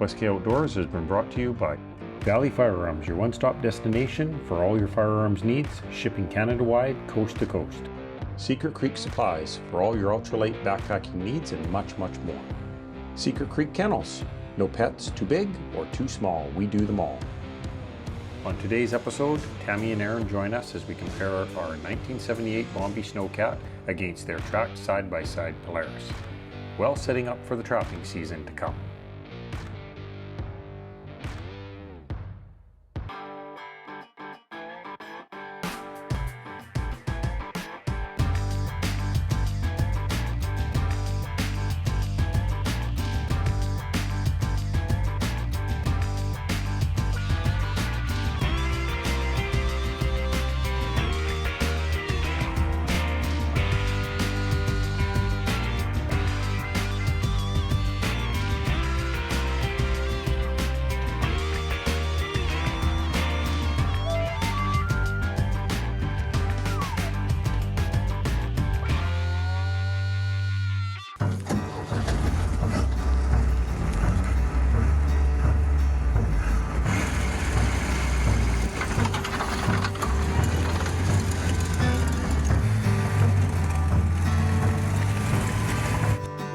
West Outdoors has been brought to you by Valley Firearms, your one-stop destination for all your firearms needs, shipping Canada-wide, coast to coast. Secret Creek Supplies for all your ultralight backpacking needs and much, much more. Secret Creek Kennels, no pets too big or too small, we do them all. On today's episode, Tammy and Aaron join us as we compare our 1978 Bombi Snowcat against their tracked side-by-side Polaris, well setting up for the trapping season to come.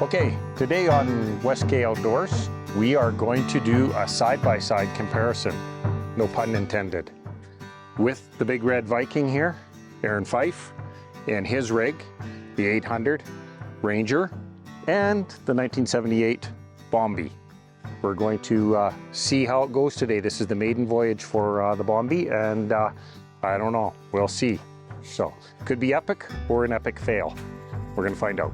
Okay, today on West Outdoors, we are going to do a side-by-side comparison, no pun intended, with the big red Viking here, Aaron Fife, and his rig, the 800 Ranger, and the 1978 Bombi. We're going to see how it goes today. This is the maiden voyage for the Bombi, and I don't know, we'll see. So, could be epic or an epic fail. We're gonna find out.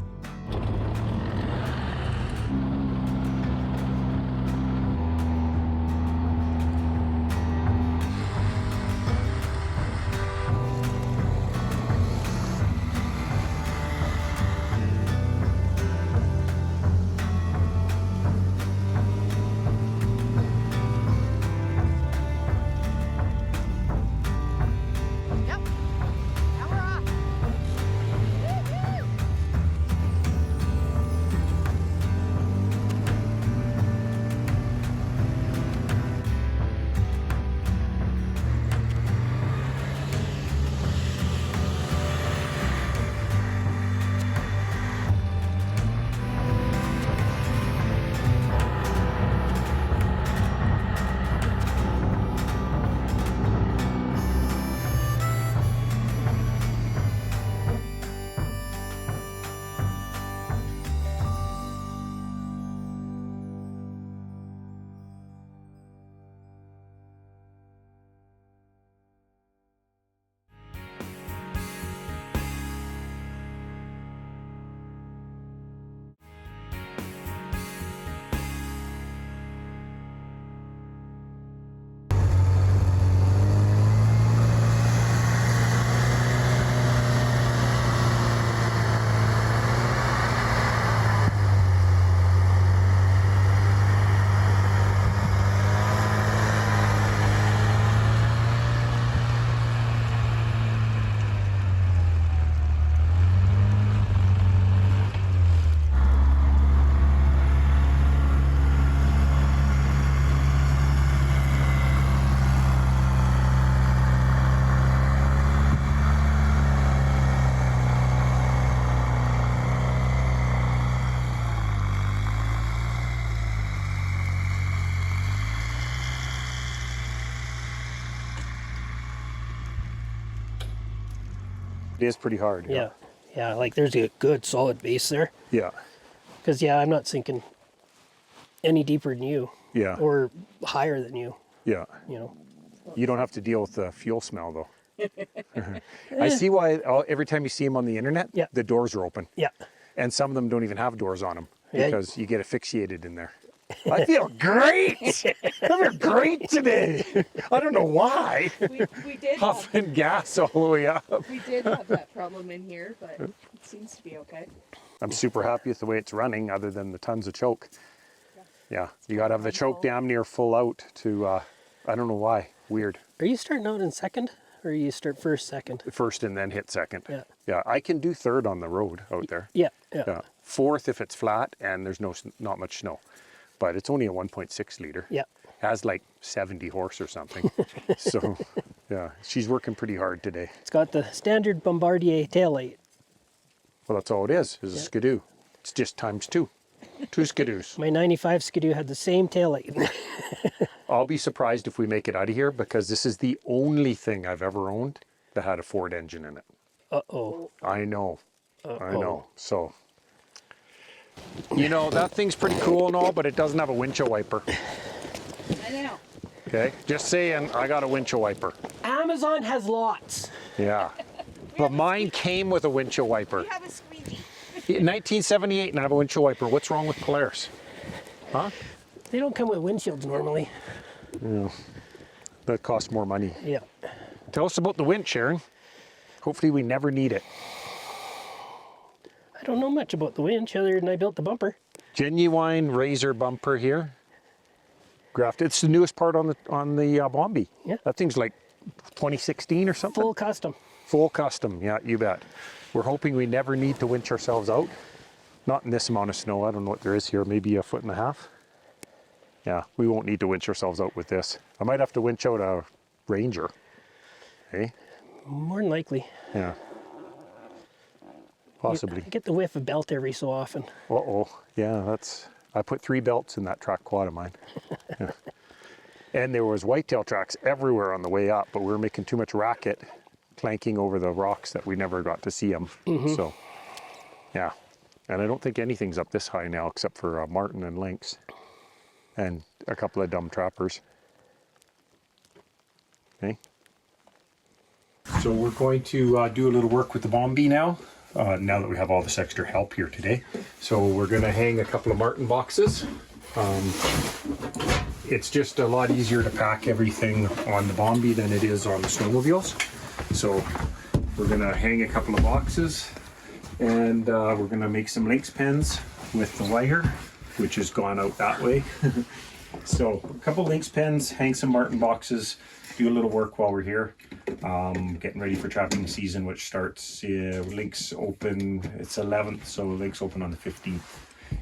It is pretty hard. Yeah, like there's a good solid base there. Yeah. Because I'm not sinking any deeper than you. Yeah. Or higher than you. Yeah. You know. You don't have to deal with the fuel smell though. I see why every time you see them on the internet, the doors are open. Yeah. And some of them don't even have doors on them because you get asphyxiated in there. I feel great. I feel great today. I don't know why. We did Huffing gas all the way up. We did have that problem in here, but it seems to be okay. I'm super happy with the way it's running, other than the tons of choke. Yeah, you got to have the choke damn near full out to. I don't know why. Weird. Are you starting out in second, or you start first, second? First and then hit second. Yeah. Yeah, I can do third on the road out there. Yeah. Fourth if it's flat and there's not much snow. but it's only a 1.6 liter. Yeah. Has like 70 horse or something. So yeah, she's working pretty hard today. It's got the standard Bombardier taillight. Well, that's all it is a Skidoo. It's just times 2. 2 Skidoos. My 95 Skidoo had the same taillight. I'll be surprised if we make it out of here because this is the only thing I've ever owned that had a Ford engine in it. Uh-oh. I know. I know. So, you know, that thing's pretty cool and all, but it doesn't have a windshield wiper. I know. Okay? Just saying, I got a windshield wiper. Amazon has lots. Yeah. But mine came with a windshield wiper. We have a squeegee. In 1978, and I have a windshield wiper. What's wrong with Polaris? Huh? They don't come with windshields normally. Yeah. That costs more money. Yeah. Tell us about the winch, Sharon. Hopefully we never need it. I don't know much about the winch other than I built the bumper. Genuine Razor bumper here. Grafted. It's the newest part on the Bombi. Yeah. That thing's like 2016 or something. Full custom. Full custom. Yeah, you bet. We're hoping we never need to winch ourselves out. Not in this amount of snow. I don't know what there is here. Maybe 1.5 feet. Yeah, we won't need to winch ourselves out with this. I might have to winch out a Ranger. Hey? More than likely. Yeah. Possibly. I get the whiff of belt every so often. Uh-oh. Yeah, that's... I put 3 belts in that track quad of mine. Yeah. And there was whitetail tracks everywhere on the way up, but we were making too much racket clanking over the rocks that we never got to see them. So, yeah. And I don't think anything's up this high now except for marten and lynx and a couple of dumb trappers. Okay. So we're going to do a little work with the Bombi now. Now that we have all this extra help here today. So we're going to hang a couple of marten boxes. It's just a lot easier to pack everything on the Bombi than it is on the snowmobiles. So we're going to hang a couple of boxes and we're going to make some lynx pens with the wire, which has gone out that way. So a couple lynx pens, hang some marten boxes, do a little work while we're here. Getting ready for trapping season, which starts lynx open, it's 11th, so lynx open on the 15th.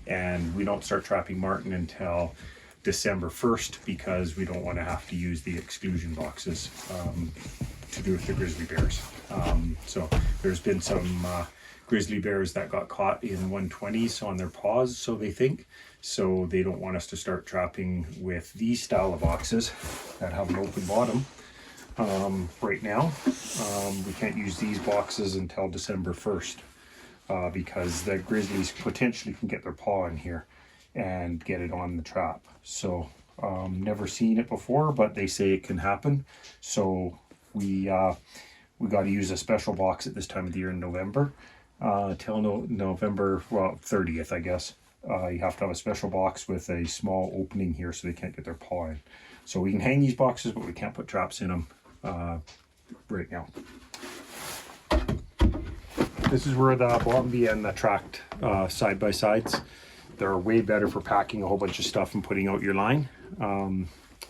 And we don't start trapping marten until December 1st because we don't want to have to use the exclusion boxes to do with the grizzly bears. So there's been some grizzly bears that got caught in 120s on their paws, so they think. So they don't want us to start trapping with these style of boxes that have an open bottom. Right now, we can't use these boxes until December 1st because the grizzlies potentially can get their paw in here and get it on the trap. So never seen it before, but they say it can happen. So we got to use a special box at this time of the year in November till November 30th, I guess. You have to have a special box with a small opening here so they can't get their paw in. So we can hang these boxes, but we can't put traps in them right now. This is where the Bombi and the tracked side by sides. They're way better for packing a whole bunch of stuff and putting out your line.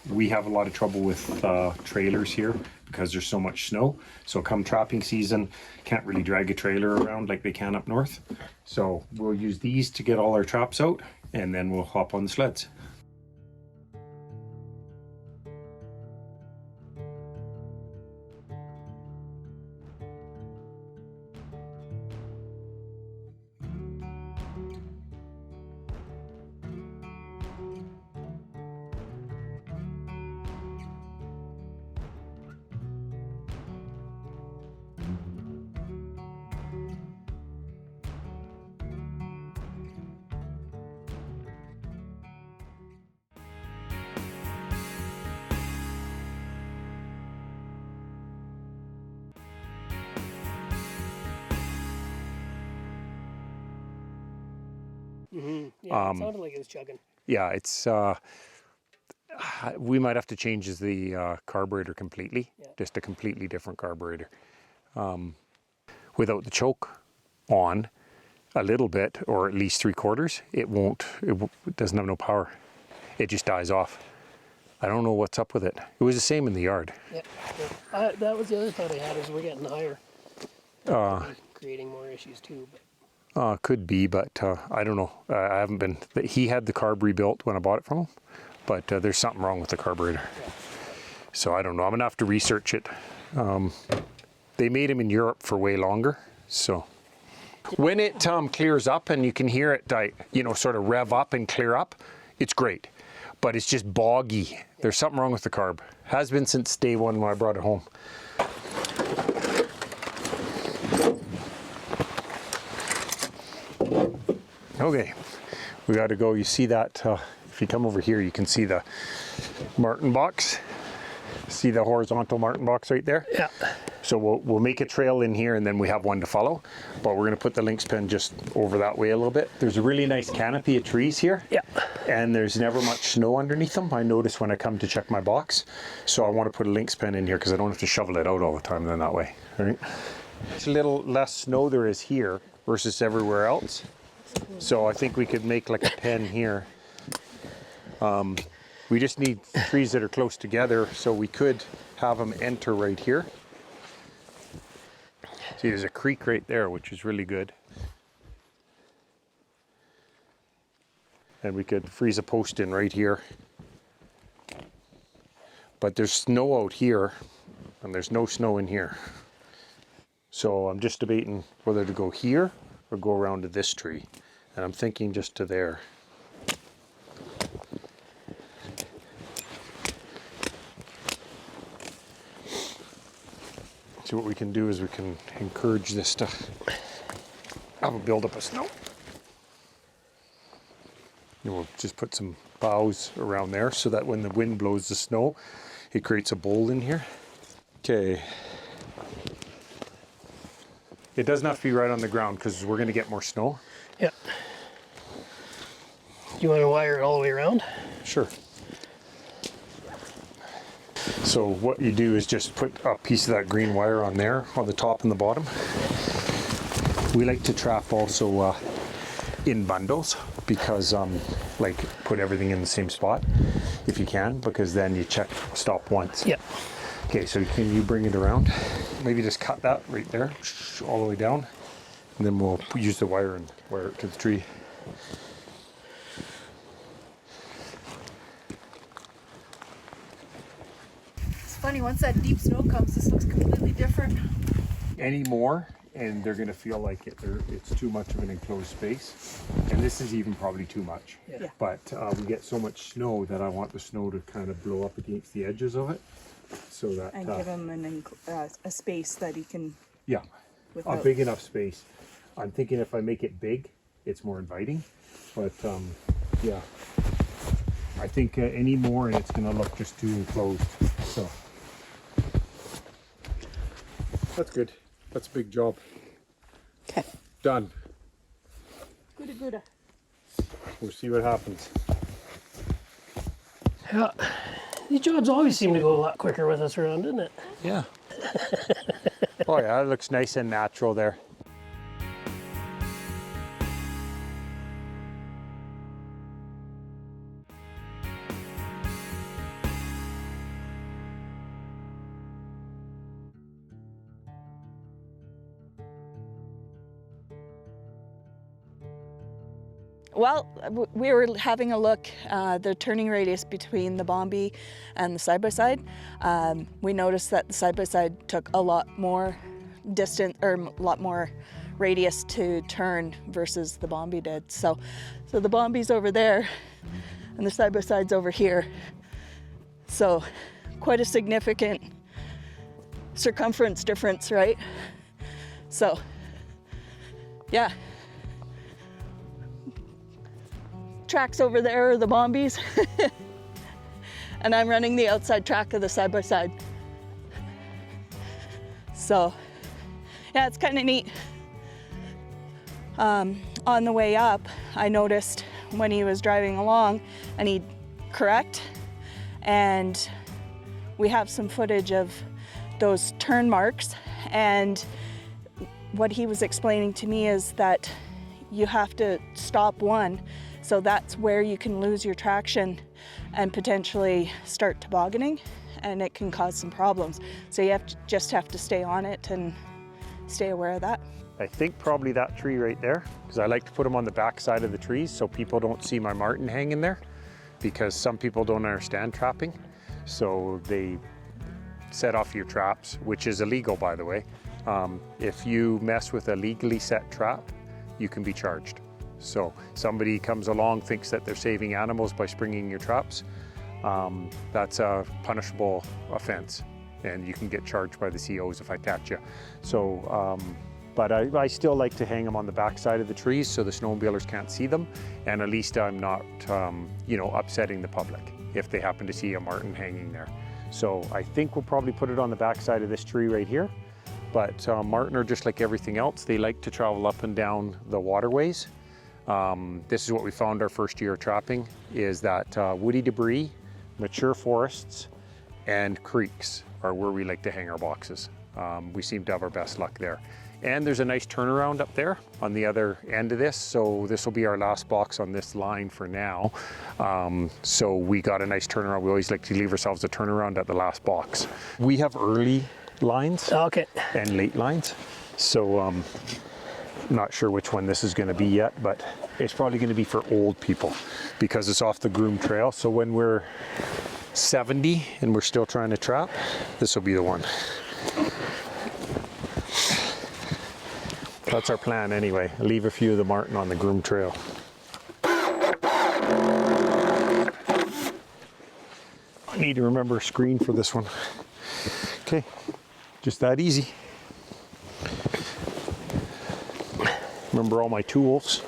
We have a lot of trouble with trailers here because there's so much snow. So come trapping season, can't really drag a trailer around like they can up north. So we'll use these to get all our traps out and then we'll hop on the sleds. Yeah, it sounded like it was chugging. Yeah, it's we might have to change the carburetor completely. Yeah. Just a completely different carburetor. Without the choke on a little bit, or at least 3/4, it doesn't have no power. It just dies off. I don't know what's up with it. It was the same in the yard. Yeah. That was the other thought I had, is we're getting higher. Creating more issues too. But Could be, but I don't know. I haven't been. He had the carb rebuilt when I bought it from him, but there's something wrong with the carburetor. So I don't know. I'm gonna have to research it. They made them in Europe for way longer. So when it clears up and you can hear it, you know, sort of rev up and clear up, it's great. But it's just boggy. There's something wrong with the carb. Has been since day one when I brought it home. Okay, we got to go. You see that? If you come over here, you can see the Martin box. See the horizontal Martin box right there? Yeah. So we'll make a trail in here and then we have one to follow. But we're going to put the lynx pen just over that way a little bit. There's a really nice canopy of trees here. Yeah. And there's never much snow underneath them. I notice when I come to check my box. So I want to put a lynx pen in here because I don't have to shovel it out all the time then that way. All right. It's a little less snow there is here versus everywhere else. So I think we could make like a pen here. We just need trees that are close together, so we could have them enter right here. See, there's a creek right there, which is really good. And we could freeze a post in right here. But there's snow out here, and there's no snow in here. So I'm just debating whether to go here or go around to this tree. And I'm thinking just to there. So what we can do is we can encourage this to have a buildup of snow. And we'll just put some boughs around there so that when the wind blows the snow, it creates a bowl in here. Okay. It doesn't have to be right on the ground because we're going to get more snow. Yeah. You want to wire it all the way around? Sure. So what you do is just put a piece of that green wire on there, on the top and the bottom. We like to trap also in bundles because like put everything in the same spot if you can, because then you check stop once. Yeah. Okay, so can you bring it around? Maybe just cut that right there, all the way down, and then we'll use the wire and wire it to the tree. Funny, once that deep snow comes, this looks completely different. Anymore, and they're going to feel like it's too much of an enclosed space, and this is even probably too much. Yeah. But we get so much snow that I want the snow to kind of blow up against the edges of it, so that And give him a space that he can. Yeah, a big enough space. I'm thinking if I make it big, it's more inviting. But yeah, I think any more and it's going to look just too enclosed. So. That's good. That's a big job. Okay. Done. Gooda gooda. We'll see what happens. Yeah. These jobs always seem to go a lot quicker with us around, doesn't it? Yeah. Oh yeah, it looks nice and natural there. Well, we were having a look, the turning radius between the Bombi and the side-by-side. We noticed that the side-by-side took a lot more distance, or a lot more radius to turn versus the Bombi did. So the Bombi's over there and the side-by-side's over here. So quite a significant circumference difference, right? So, yeah. Tracks over there are the Bombis and I'm running the outside track of the side-by-side. So yeah, it's kind of neat. On the way up, I noticed when he was driving along and he'd correct, and we have some footage of those turn marks, and what he was explaining to me is that you have to stop one. So that's where you can lose your traction and potentially start tobogganing, and it can cause some problems. So you just have to stay on it and stay aware of that. I think probably that tree right there, because I like to put them on the back side of the trees so people don't see my marten hanging there, because some people don't understand trapping. So they set off your traps, which is illegal, by the way. If you mess with a legally set trap, you can be charged. So somebody comes along, thinks that they're saving animals by springing your traps, that's a punishable offense, and you can get charged by the COs if I catch you. So, but I still like to hang them on the back side of the trees so the snowmobilers can't see them, and at least I'm not, you know, upsetting the public if they happen to see a marten hanging there. So I think we'll probably put it on the back side of this tree right here. But marten are just like everything else. They like to travel up and down the waterways. This is what we found our first year of trapping, is that woody debris, mature forests, and creeks are where we like to hang our boxes. We seem to have our best luck there. And there's a nice turnaround up there on the other end of this. So this will be our last box on this line for now. So we got a nice turnaround. We always like to leave ourselves a turnaround at the last box. We have early lines and late lines. So I'm not sure which one this is going to be yet, but it's probably going to be for old people because it's off the groomed trail. So when we're 70 and we're still trying to trap, this will be the one. That's our plan anyway. I'll leave a few of the marten on the groomed trail. I need to remember a screen for this one. Okay, just that easy. Remember all my tools.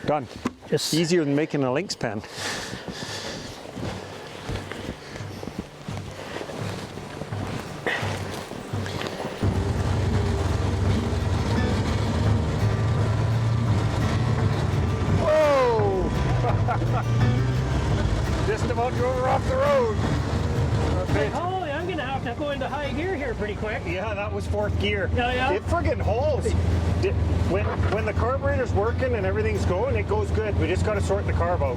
Done. Just easier than making a lynx pen. Just about drove her off the road. Oh, I'm gonna have to go into high gear here pretty quick. Yeah, that was fourth gear. Yeah. It friggin' hauls. When the carburetor's working and everything's going, it goes good. We just gotta sort the carb out.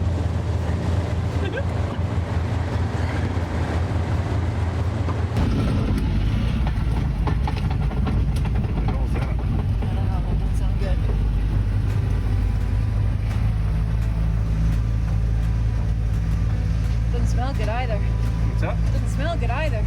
Smell good either. What's up? Doesn't smell good either.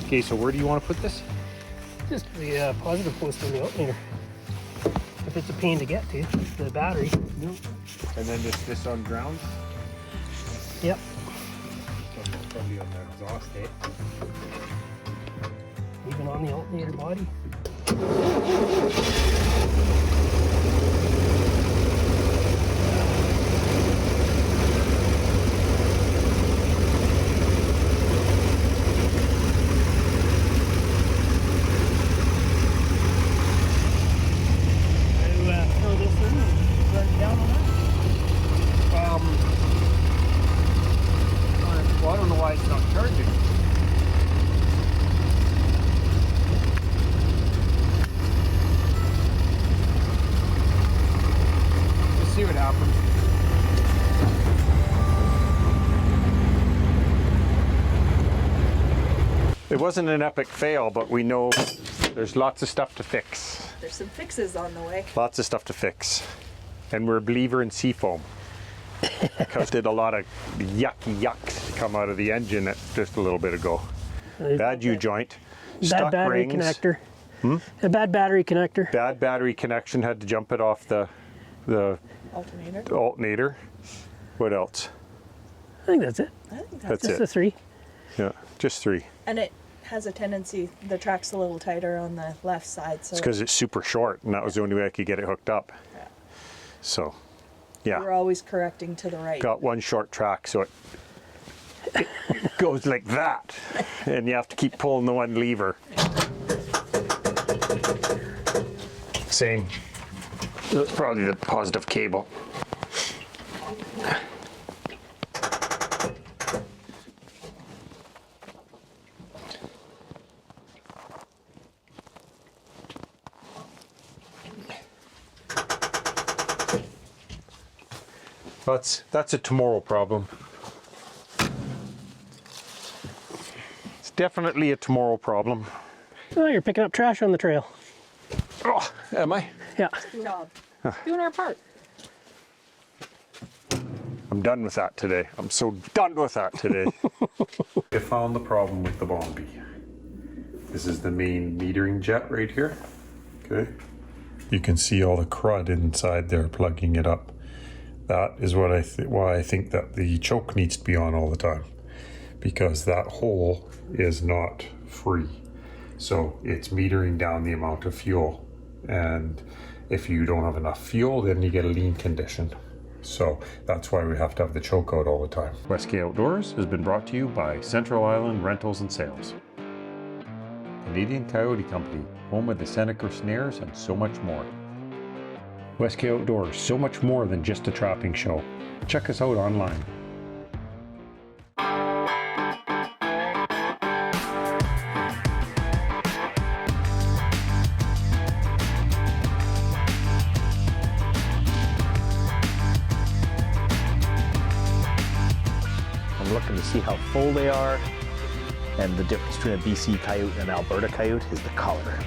Okay, so where do you want to put this? Just the positive post on the alternator. If it's a pain to get to, the battery. Nope. And then this on ground? Yep. Probably on the exhaust, eh? Even on the alternator body. Well, I don't know why it's not charging. Let's see what happens. It wasn't an epic fail, but we know there's lots of stuff to fix. There's some fixes on the way. Lots of stuff to fix. And we're a believer in seafoam. Because did a lot of yuck come out of the engine just a little bit ago. Bad U-joint. Bad battery connector. A bad battery connector. Bad battery connection, had to jump it off the alternator. What else? I think that's it. I think That's Just it. the 3. Yeah, just 3. And it has a tendency, the track's a little tighter on the left side. So It's because it's super short, and that was the only way I could get it hooked up. Yeah. So, yeah. we're always correcting to the right. Got one short track, so it goes like that, and you have to keep pulling the one lever. Same. That's probably the positive cable. That's a tomorrow problem. It's definitely a tomorrow problem. Oh, you're picking up trash on the trail. Oh, am I? Yeah. Good job. Doing our part. I'm done with that today. I'm so done with that today. I found the problem with the Bombi. This is the main metering jet right here. Okay. You can see all the crud inside there plugging it up. That is what why I think that the choke needs to be on all the time, because that hole is not free. So it's metering down the amount of fuel, and if you don't have enough fuel, then you get a lean condition. So that's why we have to have the choke out all the time. West K Outdoors has been brought to you by Central Island Rentals and Sales, Canadian Coyote Company, home of the Seneca snares and so much more. West K Outdoors, so much more than just a trapping show. Check us out online. I'm looking to see how full they are, and the difference between a BC coyote and an Alberta coyote is the color.